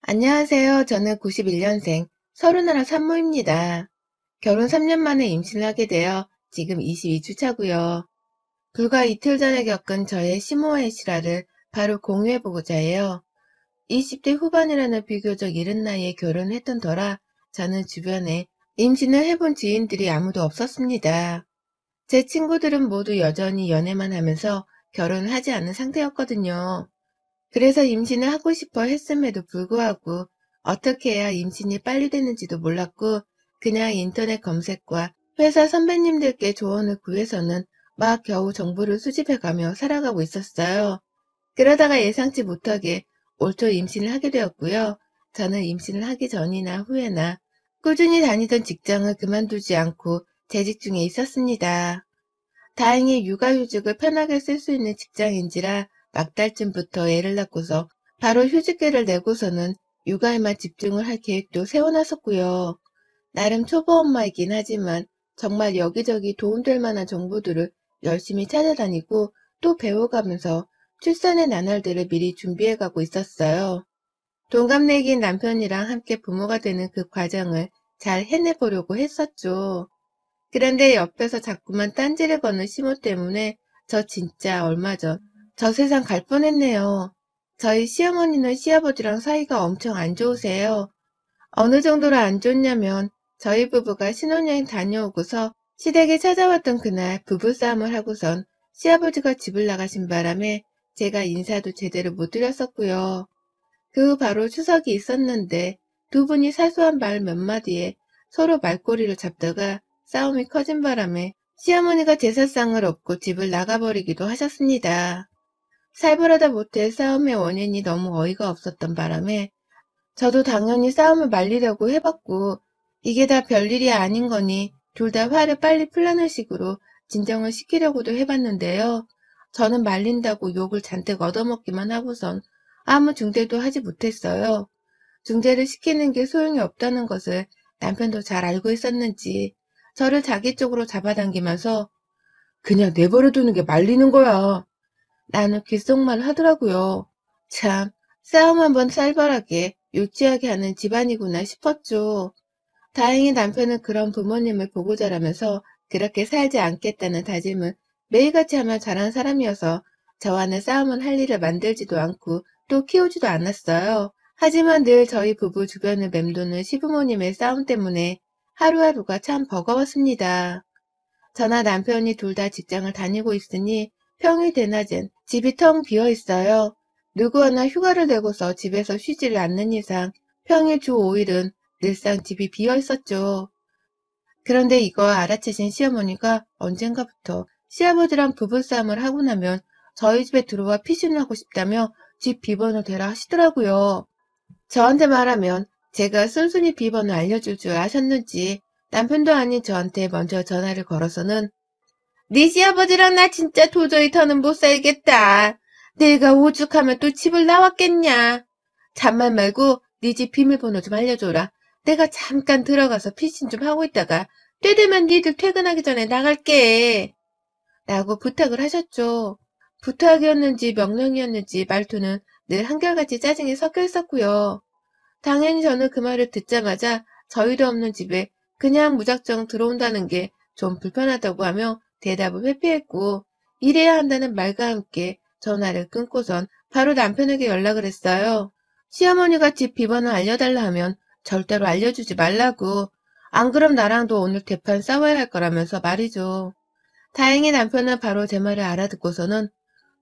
안녕하세요. 저는 91년생 31 산모입니다. 결혼 3년 만에 임신을 하게 되어 지금 22주 차고요. 불과 이틀 전에 겪은 저의 심호흡의 실화를 바로 공유해보고자 해요. 20대 후반이라는 비교적 이른 나이에 결혼했던 터라 저는 주변에 임신을 해본 지인들이 아무도 없었습니다. 제 친구들은 모두 여전히 연애만 하면서 결혼을 하지 않은 상태였거든요. 그래서 임신을 하고 싶어 했음에도 불구하고 어떻게 해야 임신이 빨리 되는지도 몰랐고 그냥 인터넷 검색과 회사 선배님들께 조언을 구해서는 막 겨우 정보를 수집해가며 살아가고 있었어요. 그러다가 예상치 못하게 올 초 임신을 하게 되었고요. 저는 임신을 하기 전이나 후에나 꾸준히 다니던 직장을 그만두지 않고 재직 중에 있었습니다. 다행히 육아휴직을 편하게 쓸 수 있는 직장인지라 막달쯤부터 애를 낳고서 바로 휴직계를 내고서는 육아에만 집중을 할 계획도 세워놨었고요. 나름 초보 엄마이긴 하지만 정말 여기저기 도움될 만한 정보들을 열심히 찾아다니고 또 배워가면서 출산의 나날들을 미리 준비해가고 있었어요. 동갑내기인 남편이랑 함께 부모가 되는 그 과정을 잘 해내보려고 했었죠. 그런데 옆에서 자꾸만 딴지를 거는 시모 때문에 저 진짜 얼마 전 저 세상 갈 뻔했네요. 저희 시어머니는 시아버지랑 사이가 엄청 안 좋으세요. 어느 정도로 안 좋냐면 저희 부부가 신혼여행 다녀오고서 시댁에 찾아왔던 그날 부부싸움을 하고선 시아버지가 집을 나가신 바람에 제가 인사도 제대로 못 드렸었고요. 그 후 바로 추석이 있었는데 두 분이 사소한 말 몇 마디에 서로 말꼬리를 잡다가 싸움이 커진 바람에 시어머니가 제사상을 업고 집을 나가버리기도 하셨습니다. 살벌하다 못해 싸움의 원인이 너무 어이가 없었던 바람에 저도 당연히 싸움을 말리려고 해봤고 이게 다 별일이 아닌 거니 둘 다 화를 빨리 풀라는 식으로 진정을 시키려고도 해봤는데요. 저는 말린다고 욕을 잔뜩 얻어먹기만 하고선 아무 중재도 하지 못했어요. 중재를 시키는 게 소용이 없다는 것을 남편도 잘 알고 있었는지 저를 자기 쪽으로 잡아당기면서 그냥 내버려 두는 게 말리는 거야. 나는 귓속말 하더라고요. 참, 싸움 한번 살벌하게, 유치하게 하는 집안이구나 싶었죠. 다행히 남편은 그런 부모님을 보고 자라면서 그렇게 살지 않겠다는 다짐을 매일같이 하며 자란 사람이어서 저와는 싸움을 할 일을 만들지도 않고 또 키우지도 않았어요. 하지만 늘 저희 부부 주변을 맴도는 시부모님의 싸움 때문에 하루하루가 참 버거웠습니다. 저나 남편이 둘 다 직장을 다니고 있으니 평일 대낮엔 집이 텅 비어 있어요. 누구 하나 휴가를 내고서 집에서 쉬지를 않는 이상 평일 주 5일은 늘상 집이 비어 있었죠. 그런데 이거 알아채신 시어머니가 언젠가부터 시아버지랑 부부싸움을 하고 나면 저희 집에 들어와 피신을 하고 싶다며 집 비번을 대라 하시더라고요. 저한테 말하면 제가 순순히 비번을 알려줄 줄 아셨는지 남편도 아닌 저한테 먼저 전화를 걸어서는 네 시아버지랑 나 진짜 도저히 더는 못 살겠다. 내가 오죽하면 또 집을 나왔겠냐. 잔말 말고 네 집 비밀번호 좀 알려줘라. 내가 잠깐 들어가서 피신 좀 하고 있다가 때 되면 니들 퇴근하기 전에 나갈게. 라고 부탁을 하셨죠. 부탁이었는지 명령이었는지 말투는 늘 한결같이 짜증이 섞여 있었고요. 당연히 저는 그 말을 듣자마자 저희도 없는 집에 그냥 무작정 들어온다는 게 좀 불편하다고 하며 대답을 회피했고 이래야 한다는 말과 함께 전화를 끊고선 바로 남편에게 연락을 했어요. 시어머니가 집 비번을 알려달라 하면 절대로 알려주지 말라고. 안 그럼 나랑도 오늘 대판 싸워야 할 거라면서 말이죠. 다행히 남편은 바로 제 말을 알아듣고서는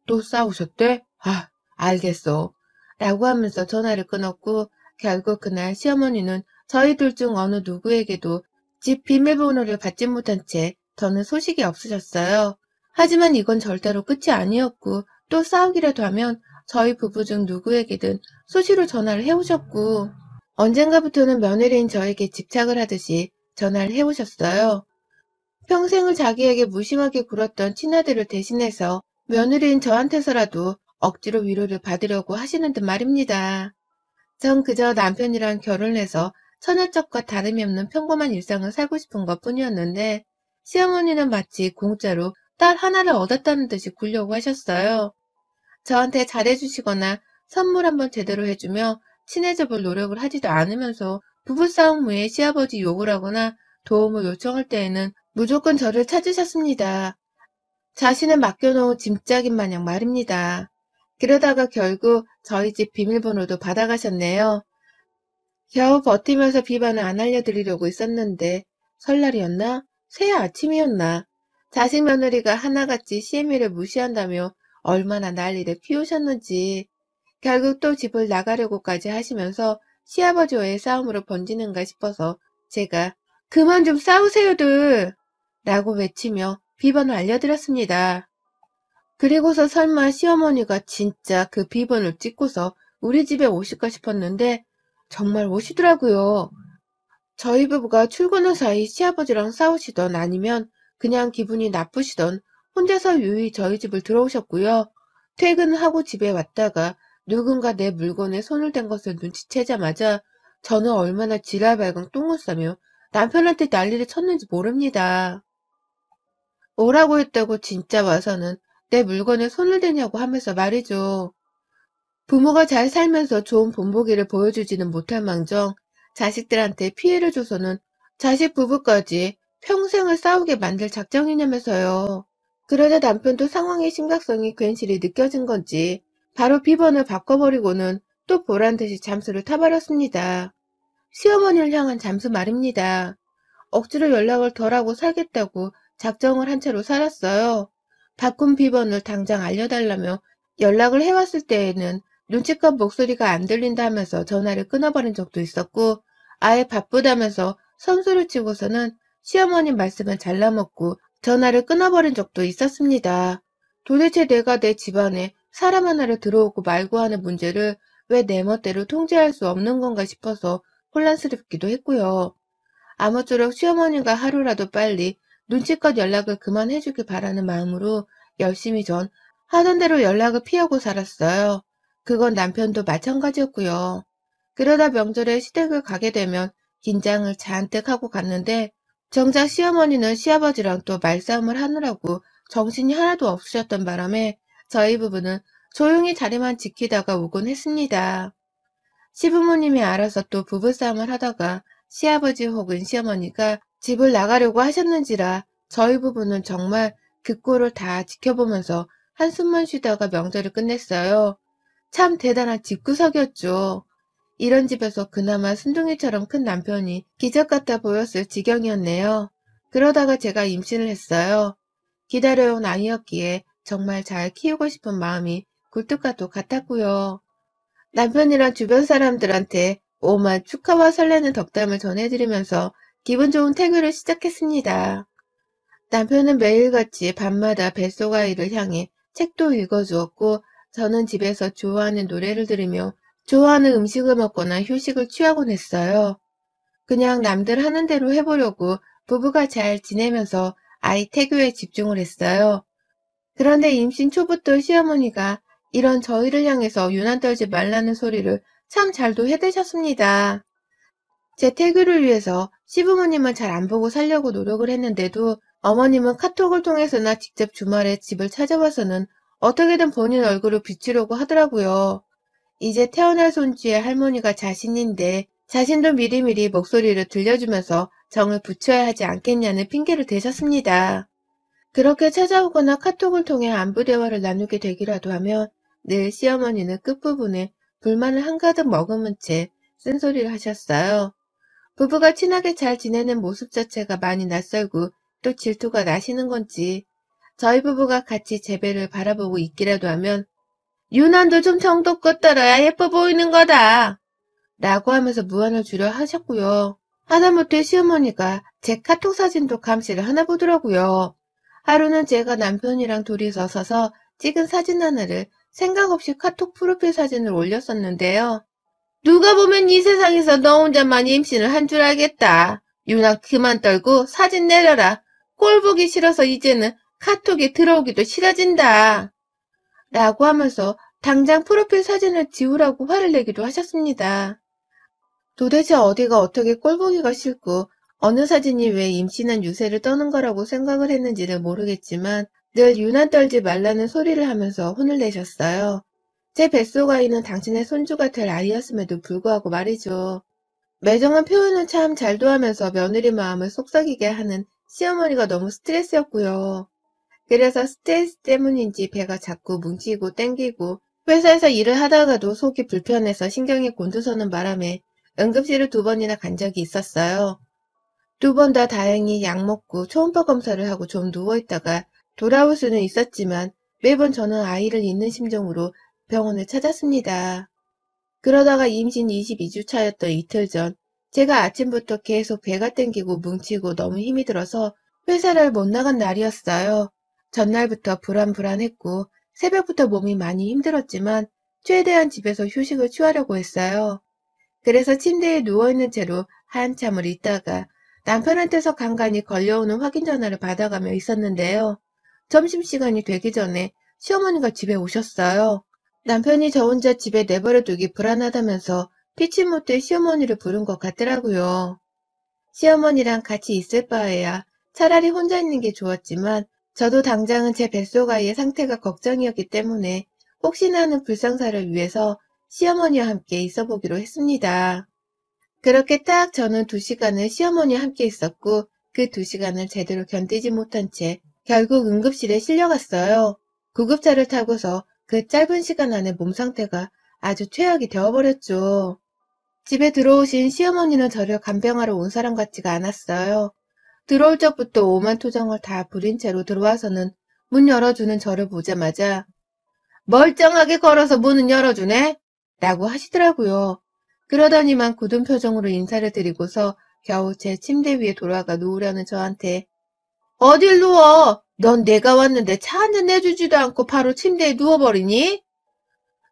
또 싸우셨대? 아, 알겠어. 라고 하면서 전화를 끊었고 결국 그날 시어머니는 저희 둘 중 어느 누구에게도 집 비밀번호를 받지 못한 채 더는 소식이 없으셨어요. 하지만 이건 절대로 끝이 아니었고 또 싸우기라도 하면 저희 부부 중 누구에게든 수시로 전화를 해오셨고 언젠가부터는 며느리인 저에게 집착을 하듯이 전화를 해오셨어요. 평생을 자기에게 무심하게 굴었던 친아들을 대신해서 며느리인 저한테서라도 억지로 위로를 받으려고 하시는 듯 말입니다. 전 그저 남편이랑 결혼해서 처녀적과 다름이 없는 평범한 일상을 살고 싶은 것뿐이었는데 시어머니는 마치 공짜로 딸 하나를 얻었다는 듯이 굴려고 하셨어요. 저한테 잘해주시거나 선물 한번 제대로 해주며 친해져 볼 노력을 하지도 않으면서 부부싸움 후에 시아버지 욕을 하거나 도움을 요청할 때에는 무조건 저를 찾으셨습니다. 자신을 맡겨놓은 짐짝인 마냥 말입니다. 그러다가 결국 저희 집 비밀번호도 받아가셨네요. 겨우 버티면서 비번을 안 알려드리려고 있었는데 설날이었나? 새해 아침이었나? 자식 며느리가 하나같이 CM이를 무시한다며 얼마나 난리를 피우셨는지 결국 또 집을 나가려고까지 하시면서 시아버지와의 싸움으로 번지는가 싶어서 제가 그만 좀 싸우세요들! 라고 외치며 비번을 알려드렸습니다. 그리고서 설마 시어머니가 진짜 그 비번을 찍고서 우리 집에 오실까 싶었는데 정말 오시더라고요. 저희 부부가 출근 후 사이 시아버지랑 싸우시던 아니면 그냥 기분이 나쁘시던 혼자서 유유히 저희 집을 들어오셨고요. 퇴근하고 집에 왔다가 누군가 내 물건에 손을 댄 것을 눈치채자마자 저는 얼마나 지랄발광 똥을 싸며 남편한테 난리를 쳤는지 모릅니다. 오라고 했다고 진짜 와서는 내 물건에 손을 대냐고 하면서 말이죠. 부모가 잘 살면서 좋은 본보기를 보여주지는 못할 망정 자식들한테 피해를 줘서는 자식 부부까지 평생을 싸우게 만들 작정이냐면서요. 그러자 남편도 상황의 심각성이 괜시리 느껴진 건지 바로 비번을 바꿔버리고는 또 보란듯이 잠수를 타버렸습니다. 시어머니를 향한 잠수 말입니다. 억지로 연락을 덜하고 살겠다고 작정을 한 채로 살았어요. 바꾼 비번을 당장 알려달라며 연락을 해왔을 때에는 눈치껏 목소리가 안 들린다면서 전화를 끊어버린 적도 있었고 아예 바쁘다면서 선수를 치고서는 시어머니 말씀을 잘라먹고 전화를 끊어버린 적도 있었습니다. 도대체 내가 내 집안에 사람 하나를 들어오고 말고 하는 문제를 왜 내 멋대로 통제할 수 없는 건가 싶어서 혼란스럽기도 했고요. 아무쪼록 시어머니가 하루라도 빨리 눈치껏 연락을 그만해주길 바라는 마음으로 열심히 전 하던 대로 연락을 피하고 살았어요. 그건 남편도 마찬가지였고요. 그러다 명절에 시댁을 가게 되면 긴장을 잔뜩 하고 갔는데 정작 시어머니는 시아버지랑 또 말싸움을 하느라고 정신이 하나도 없으셨던 바람에 저희 부부는 조용히 자리만 지키다가 오곤 했습니다. 시부모님이 알아서 또 부부싸움을 하다가 시아버지 혹은 시어머니가 집을 나가려고 하셨는지라 저희 부부는 정말 그 꼴을 다 지켜보면서 한숨만 쉬다가 명절을 끝냈어요. 참 대단한 집구석이었죠. 이런 집에서 그나마 순둥이처럼 큰 남편이 기적 같아 보였을 지경이었네요. 그러다가 제가 임신을 했어요. 기다려온 아이였기에 정말 잘 키우고 싶은 마음이 굴뚝과도 같았고요. 남편이랑 주변 사람들한테 오만 축하와 설레는 덕담을 전해드리면서 기분 좋은 태교를 시작했습니다. 남편은 매일같이 밤마다 뱃속아이를 향해 책도 읽어주었고 저는 집에서 좋아하는 노래를 들으며 좋아하는 음식을 먹거나 휴식을 취하곤 했어요. 그냥 남들 하는 대로 해보려고 부부가 잘 지내면서 아이 태교에 집중을 했어요. 그런데 임신 초부터 시어머니가 이런 저희를 향해서 유난 떨지 말라는 소리를 참 잘도 해대셨습니다. 제 태교를 위해서 시부모님은 잘 안 보고 살려고 노력을 했는데도 어머님은 카톡을 통해서나 직접 주말에 집을 찾아와서는 어떻게든 본인 얼굴을 비추려고 하더라고요. 이제 태어날 손주의 할머니가 자신인데 자신도 미리미리 목소리를 들려주면서 정을 붙여야 하지 않겠냐는 핑계를 대셨습니다. 그렇게 찾아오거나 카톡을 통해 안부 대화를 나누게 되기라도 하면 늘 시어머니는 끝부분에 불만을 한가득 머금은 채 쓴소리를 하셨어요. 부부가 친하게 잘 지내는 모습 자체가 많이 낯설고 또 질투가 나시는 건지 저희 부부가 같이 재배를 바라보고 있기라도 하면 유난도 좀 정도껏 떨어야 예뻐 보이는 거다 라고 하면서 무안을 주려 하셨고요. 하다못해 시어머니가 제 카톡 사진도 감시를 하나 보더라고요. 하루는 제가 남편이랑 둘이서 서서 찍은 사진 하나를 생각 없이 카톡 프로필 사진을 올렸었는데요. 누가 보면 이 세상에서 너 혼자만 임신을 한 줄 알겠다. 유난 그만 떨고 사진 내려라. 꼴 보기 싫어서 이제는 카톡에 들어오기도 싫어진다. 라고 하면서 당장 프로필 사진을 지우라고 화를 내기도 하셨습니다. 도대체 어디가 어떻게 꼴 보기가 싫고 어느 사진이 왜 임신한 유세를 떠는 거라고 생각을 했는지는 모르겠지만 늘 유난 떨지 말라는 소리를 하면서 혼을 내셨어요. 제 뱃속아이는 당신의 손주가 될 아이였음에도 불구하고 말이죠. 매정한 표현은 참 잘도 하면서 며느리 마음을 속삭이게 하는 시어머니가 너무 스트레스였고요. 그래서 스트레스 때문인지 배가 자꾸 뭉치고 땡기고 회사에서 일을 하다가도 속이 불편해서 신경이 곤두서는 바람에 응급실을 2번이나 간 적이 있었어요. 2번 다 다행히 약 먹고 초음파 검사를 하고 좀 누워있다가 돌아올 수는 있었지만 매번 저는 아이를 잊는 심정으로 병원을 찾았습니다. 그러다가 임신 22주 차였던 이틀 전 제가 아침부터 계속 배가 땡기고 뭉치고 너무 힘이 들어서 회사를 못 나간 날이었어요. 전날부터 불안불안했고 새벽부터 몸이 많이 힘들었지만 최대한 집에서 휴식을 취하려고 했어요. 그래서 침대에 누워있는 채로 한참을 있다가 남편한테서 간간히 걸려오는 확인 전화를 받아가며 있었는데요. 점심시간이 되기 전에 시어머니가 집에 오셨어요. 남편이 저 혼자 집에 내버려두기 불안하다면서 피치 못해 시어머니를 부른 것 같더라고요. 시어머니랑 같이 있을 바에야 차라리 혼자 있는 게 좋았지만 저도 당장은 제 뱃속아이의 상태가 걱정이었기 때문에 혹시나 하는 불상사를 위해서 시어머니와 함께 있어보기로 했습니다. 그렇게 딱 저는 2시간을 시어머니와 함께 있었고 그 2시간을 제대로 견디지 못한 채 결국 응급실에 실려갔어요. 구급차를 타고서 그 짧은 시간 안에 몸 상태가 아주 최악이 되어버렸죠. 집에 들어오신 시어머니는 저를 간병하러 온 사람 같지가 않았어요. 들어올 적부터 오만 토정을 다 부린 채로 들어와서는 문 열어주는 저를 보자마자 멀쩡하게 걸어서 문은 열어주네? 라고 하시더라고요. 그러더니만 굳은 표정으로 인사를 드리고서 겨우 제 침대 위에 돌아가 누우려는 저한테 어딜 누워? 넌 내가 왔는데 차 한 잔 내주지도 않고 바로 침대에 누워버리니?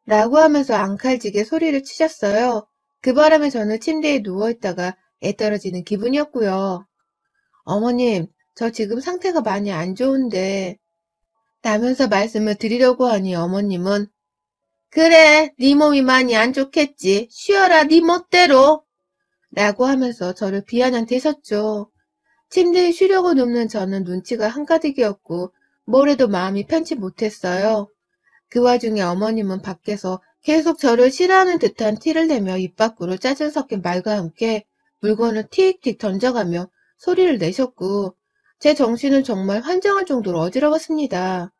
라고 하면서 앙칼지게 소리를 치셨어요. 그 바람에 저는 침대에 누워있다가 애 떨어지는 기분이었고요. 어머님, 저 지금 상태가 많이 안 좋은데 라면서 말씀을 드리려고 하니 어머님은 그래, 네 몸이 많이 안 좋겠지. 쉬어라, 네 멋대로. 라고 하면서 저를 비아냥대셨죠. 침대에 쉬려고 눕는 저는 눈치가 한가득이었고 뭘 해도 마음이 편치 못했어요. 그 와중에 어머님은 밖에서 계속 저를 싫어하는 듯한 티를 내며 입 밖으로 짜증 섞인 말과 함께 물건을 틱틱 던져가며 소리를 내셨고 제 정신은 정말 환장할 정도로 어지러웠습니다.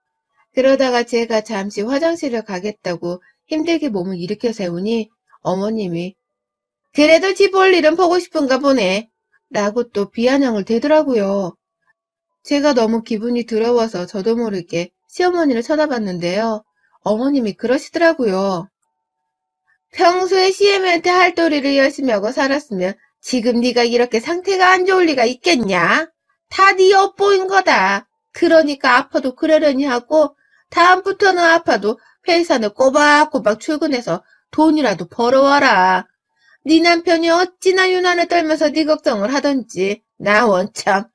그러다가 제가 잠시 화장실을 가겠다고 힘들게 몸을 일으켜 세우니 어머님이 그래도 집 올 일은 보고 싶은가 보네 라고 또 비아냥을 대더라고요. 제가 너무 기분이 더러워서 저도 모르게 시어머니를 쳐다봤는데요. 어머님이 그러시더라고요. 평소에 시애미한테 할도리를 열심히 하고 살았으면 지금 네가 이렇게 상태가 안 좋을 리가 있겠냐? 다 네 엿보인 거다. 그러니까 아파도 그러려니 하고 다음부터는 아파도 회사는 꼬박꼬박 출근해서 돈이라도 벌어와라. 네 남편이 어찌나 유난을 떨면서 네 걱정을 하던지 나 원참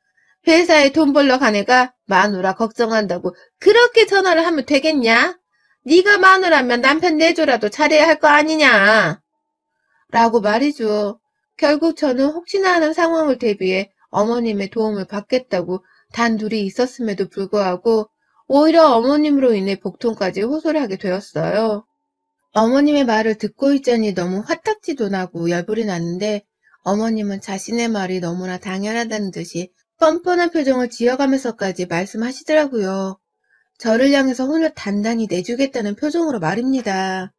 회사에 돈 벌러 간 애가 마누라 걱정한다고 그렇게 전화를 하면 되겠냐? 네가 마누라면 남편 내조라도 잘해야 할 거 아니냐? 라고 말이죠. 결국 저는 혹시나 하는 상황을 대비해 어머님의 도움을 받겠다고 단둘이 있었음에도 불구하고 오히려 어머님으로 인해 복통까지 호소를 하게 되었어요. 어머님의 말을 듣고 있자니 너무 화딱지도 나고 열불이 났는데 어머님은 자신의 말이 너무나 당연하다는 듯이 뻔뻔한 표정을 지어가면서까지 말씀하시더라고요. 저를 향해서 혼을 단단히 내주겠다는 표정으로 말입니다.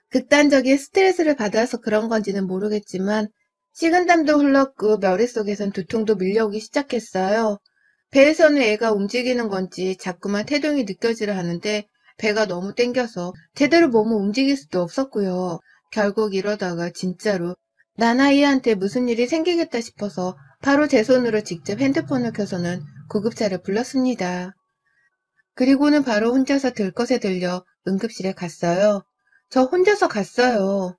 극단적인 스트레스를 받아서 그런 건지는 모르겠지만 식은땀도 흘렀고 머릿속에선 두통도 밀려오기 시작했어요. 배에서는 애가 움직이는 건지 자꾸만 태동이 느껴지려 하는데 배가 너무 땡겨서 제대로 몸을 움직일 수도 없었고요. 결국 이러다가 진짜로 나나이한테 무슨 일이 생기겠다 싶어서 바로 제 손으로 직접 핸드폰을 켜서는 구급차를 불렀습니다. 그리고는 바로 혼자서 들것에 들려 응급실에 갔어요. 저 혼자서 갔어요.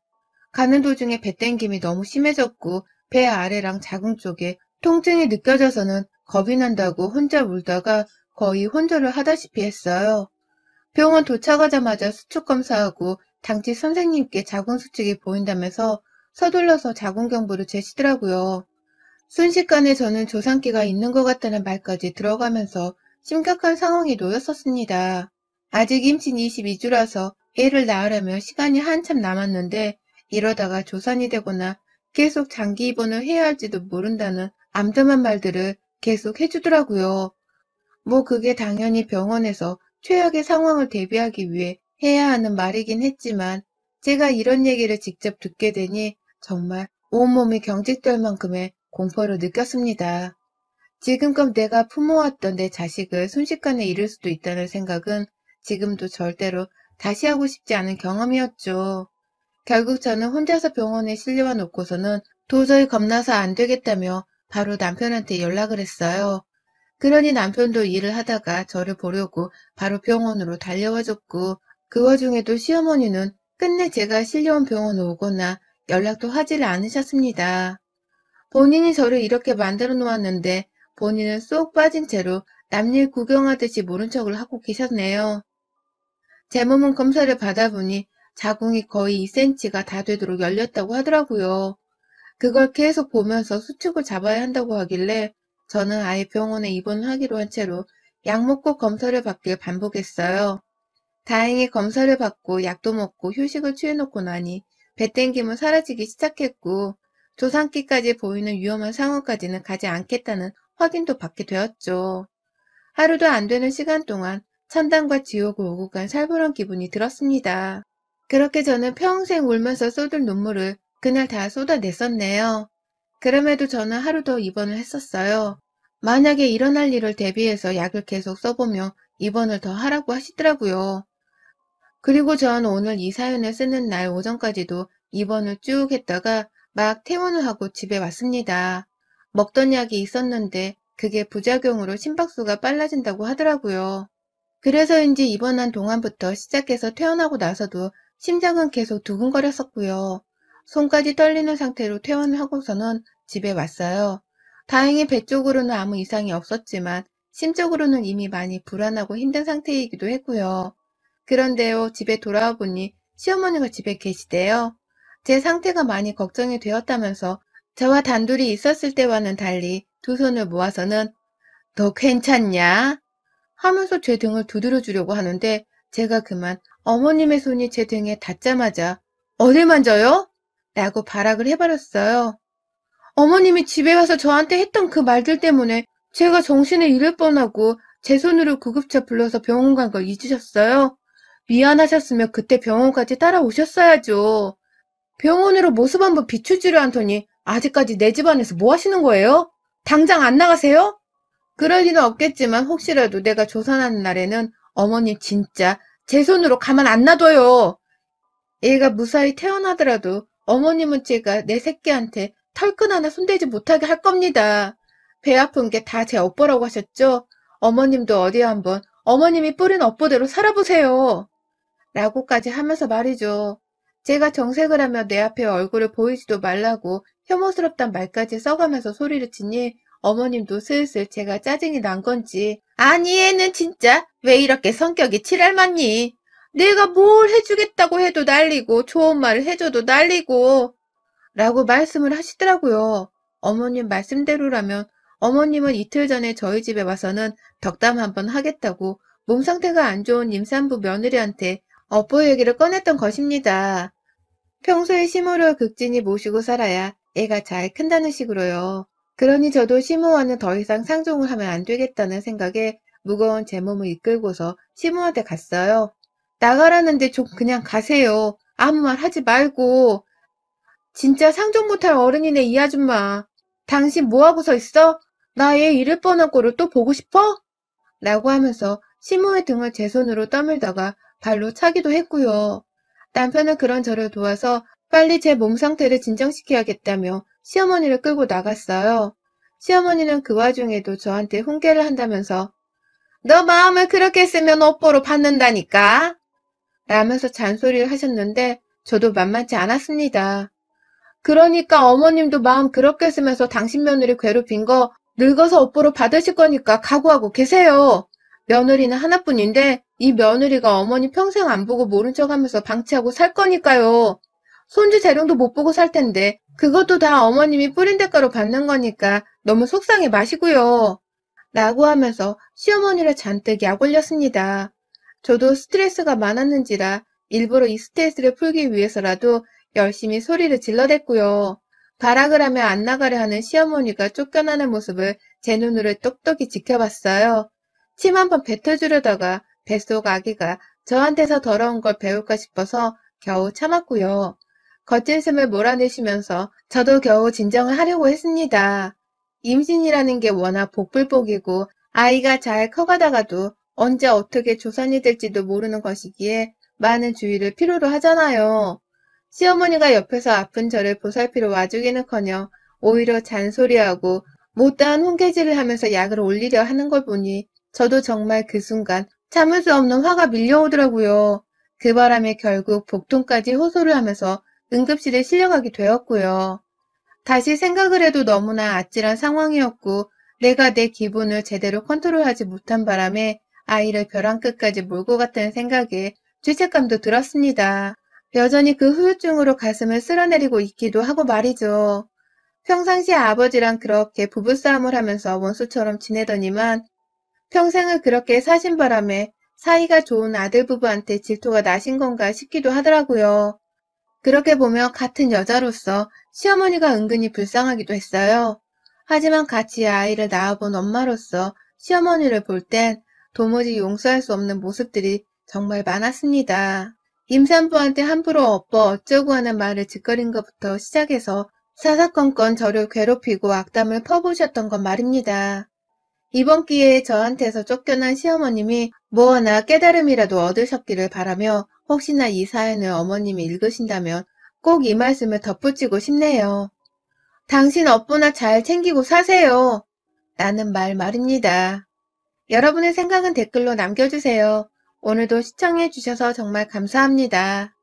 가는 도중에 배 땡김이 너무 심해졌고 배 아래랑 자궁 쪽에 통증이 느껴져서는 겁이 난다고 혼자 울다가 거의 혼절을 하다시피 했어요. 병원 도착하자마자 수축 검사하고 당직 선생님께 자궁 수축이 보인다면서 서둘러서 자궁 경부를 재시더라고요. 순식간에 저는 조산기가 있는 것 같다는 말까지 들어가면서 심각한 상황에 놓였었습니다. 아직 임신 22주라서 애를 낳으려면 시간이 한참 남았는데 이러다가 조산이 되거나 계속 장기 입원을 해야 할지도 모른다는 암담한 말들을 계속 해주더라고요. 뭐 그게 당연히 병원에서 최악의 상황을 대비하기 위해 해야 하는 말이긴 했지만 제가 이런 얘기를 직접 듣게 되니 정말 온몸이 경직될 만큼의 공포를 느꼈습니다. 지금껏 내가 품어왔던 내 자식을 순식간에 잃을 수도 있다는 생각은 지금도 절대로 다시 하고 싶지 않은 경험이었죠. 결국 저는 혼자서 병원에 실려와 놓고서는 도저히 겁나서 안 되겠다며 바로 남편한테 연락을 했어요. 그러니 남편도 일을 하다가 저를 보려고 바로 병원으로 달려와줬고 그 와중에도 시어머니는 끝내 제가 실려온 병원에 오거나 연락도 하지를 않으셨습니다. 본인이 저를 이렇게 만들어 놓았는데 본인은 쏙 빠진 채로 남일 구경하듯이 모른 척을 하고 계셨네요. 제 몸은 검사를 받아보니 자궁이 거의 2cm가 다 되도록 열렸다고 하더라고요. 그걸 계속 보면서 수축을 잡아야 한다고 하길래 저는 아예 병원에 입원하기로 한 채로 약 먹고 검사를 받길 반복했어요. 다행히 검사를 받고 약도 먹고 휴식을 취해놓고 나니 배 땡김은 사라지기 시작했고 조산기까지 보이는 위험한 상황까지는 가지 않겠다는 확인도 받게 되었죠. 하루도 안 되는 시간 동안 천당과 지옥을 오고 간 살벌한 기분이 들었습니다. 그렇게 저는 평생 울면서 쏟을 눈물을 그날 다 쏟아냈었네요. 그럼에도 저는 하루 더 입원을 했었어요. 만약에 일어날 일을 대비해서 약을 계속 써보며 입원을 더 하라고 하시더라고요. 그리고 전 오늘 이 사연을 쓰는 날 오전까지도 입원을 쭉 했다가 막 퇴원을 하고 집에 왔습니다. 먹던 약이 있었는데 그게 부작용으로 심박수가 빨라진다고 하더라고요. 그래서인지 입원한 동안부터 시작해서 퇴원하고 나서도 심장은 계속 두근거렸었고요. 손까지 떨리는 상태로 퇴원을 하고서는 집에 왔어요. 다행히 배 쪽으로는 아무 이상이 없었지만 심적으로는 이미 많이 불안하고 힘든 상태이기도 했고요. 그런데요, 집에 돌아와 보니 시어머니가 집에 계시대요. 제 상태가 많이 걱정이 되었다면서 저와 단둘이 있었을 때와는 달리 두 손을 모아서는 너 괜찮냐? 하면서 제 등을 두드려 주려고 하는데 제가 그만 어머님의 손이 제 등에 닿자마자 어딜 만져요? 라고 발악을 해버렸어요. 어머님이 집에 와서 저한테 했던 그 말들 때문에 제가 정신을 잃을 뻔하고 제 손으로 구급차 불러서 병원 간 걸 잊으셨어요? 미안하셨으면 그때 병원까지 따라오셨어야죠. 병원으로 모습 한번 비추지를 않더니 아직까지 내 집안에서 뭐 하시는 거예요? 당장 안 나가세요? 그럴 리는 없겠지만 혹시라도 내가 조산하는 날에는 어머님 진짜 제 손으로 가만 안 놔둬요. 얘가 무사히 태어나더라도 어머님은 제가 내 새끼한테 털끈 하나 손대지 못하게 할 겁니다. 배 아픈 게 다 제 업보라고 하셨죠? 어머님도 어디 한번 어머님이 뿌린 업보대로 살아보세요. 라고까지 하면서 말이죠. 제가 정색을 하며 내 앞에 얼굴을 보이지도 말라고 혐오스럽단 말까지 써가면서 소리를 치니 어머님도 슬슬 제가 짜증이 난 건지 아니 얘는 진짜 왜 이렇게 성격이 칠할맞니? 내가 뭘 해주겠다고 해도 난리고 좋은 말을 해줘도 난리고 라고 말씀을 하시더라고요. 어머님 말씀대로라면 어머님은 이틀 전에 저희 집에 와서는 덕담 한번 하겠다고 몸 상태가 안 좋은 임산부 며느리한테 업보 얘기를 꺼냈던 것입니다. 평소에 시모를 극진히 모시고 살아야 애가 잘 큰다는 식으로요. 그러니 저도 시모와는 더 이상 상종을 하면 안 되겠다는 생각에 무거운 제 몸을 이끌고서 시모한테 갔어요. 나가라는데 좀 그냥 가세요. 아무 말 하지 말고. 진짜 상종 못할 어른이네 이 아줌마. 당신 뭐하고 서 있어? 나 얘 잃을 뻔한 꼴을 또 보고 싶어? 라고 하면서 시모의 등을 제 손으로 떠밀다가 발로 차기도 했고요. 남편은 그런 저를 도와서 빨리 제 몸 상태를 진정시켜야겠다며 시어머니를 끌고 나갔어요. 시어머니는 그 와중에도 저한테 훈계를 한다면서 너 마음을 그렇게 쓰면 업보로 받는다니까 라면서 잔소리를 하셨는데 저도 만만치 않았습니다. 그러니까 어머님도 마음 그렇게 쓰면서 당신 며느리 괴롭힌 거 늙어서 업보로 받으실 거니까 각오하고 계세요. 며느리는 하나뿐인데 이 며느리가 어머니 평생 안 보고 모른 척하면서 방치하고 살 거니까요. 손주 재롱도 못 보고 살 텐데 그것도 다 어머님이 뿌린 대가로 받는 거니까 너무 속상해 마시고요. 라고 하면서 시어머니를 잔뜩 약 올렸습니다. 저도 스트레스가 많았는지라 일부러 이 스트레스를 풀기 위해서라도 열심히 소리를 질러댔고요. 발악을 하며 안 나가려 하는 시어머니가 쫓겨나는 모습을 제 눈으로 똑똑히 지켜봤어요. 침 한 번 뱉어주려다가 뱃속 아기가 저한테서 더러운 걸 배울까 싶어서 겨우 참았고요. 거친 숨을 몰아내시면서 저도 겨우 진정을 하려고 했습니다. 임신이라는 게 워낙 복불복이고 아이가 잘 커가다가도 언제 어떻게 조산이 될지도 모르는 것이기에 많은 주의를 필요로 하잖아요. 시어머니가 옆에서 아픈 저를 보살피러 와주기는커녕 오히려 잔소리하고 못다한 훈계질을 하면서 약을 올리려 하는 걸 보니 저도 정말 그 순간 참을 수 없는 화가 밀려오더라고요. 그 바람에 결국 복통까지 호소를 하면서 응급실에 실려가게 되었고요. 다시 생각을 해도 너무나 아찔한 상황이었고 내가 내 기분을 제대로 컨트롤하지 못한 바람에 아이를 벼랑 끝까지 몰고 갔다는 생각에 죄책감도 들었습니다. 여전히 그 후유증으로 가슴을 쓸어내리고 있기도 하고 말이죠. 평상시에 아버지랑 그렇게 부부싸움을 하면서 원수처럼 지내더니만 평생을 그렇게 사신 바람에 사이가 좋은 아들 부부한테 질투가 나신 건가 싶기도 하더라고요. 그렇게 보면 같은 여자로서 시어머니가 은근히 불쌍하기도 했어요. 하지만 같이 아이를 낳아본 엄마로서 시어머니를 볼 땐 도무지 용서할 수 없는 모습들이 정말 많았습니다. 임산부한테 함부로 어쩌고 하는 말을 짓거린 것부터 시작해서 사사건건 저를 괴롭히고 악담을 퍼부으셨던 건 말입니다. 이번 기회에 저한테서 쫓겨난 시어머님이 뭐 하나 깨달음이라도 얻으셨기를 바라며 혹시나 이 사연을 어머님이 읽으신다면 꼭 이 말씀을 덧붙이고 싶네요. 당신 업보나 잘 챙기고 사세요. 라는 말입니다. 여러분의 생각은 댓글로 남겨주세요. 오늘도 시청해주셔서 정말 감사합니다.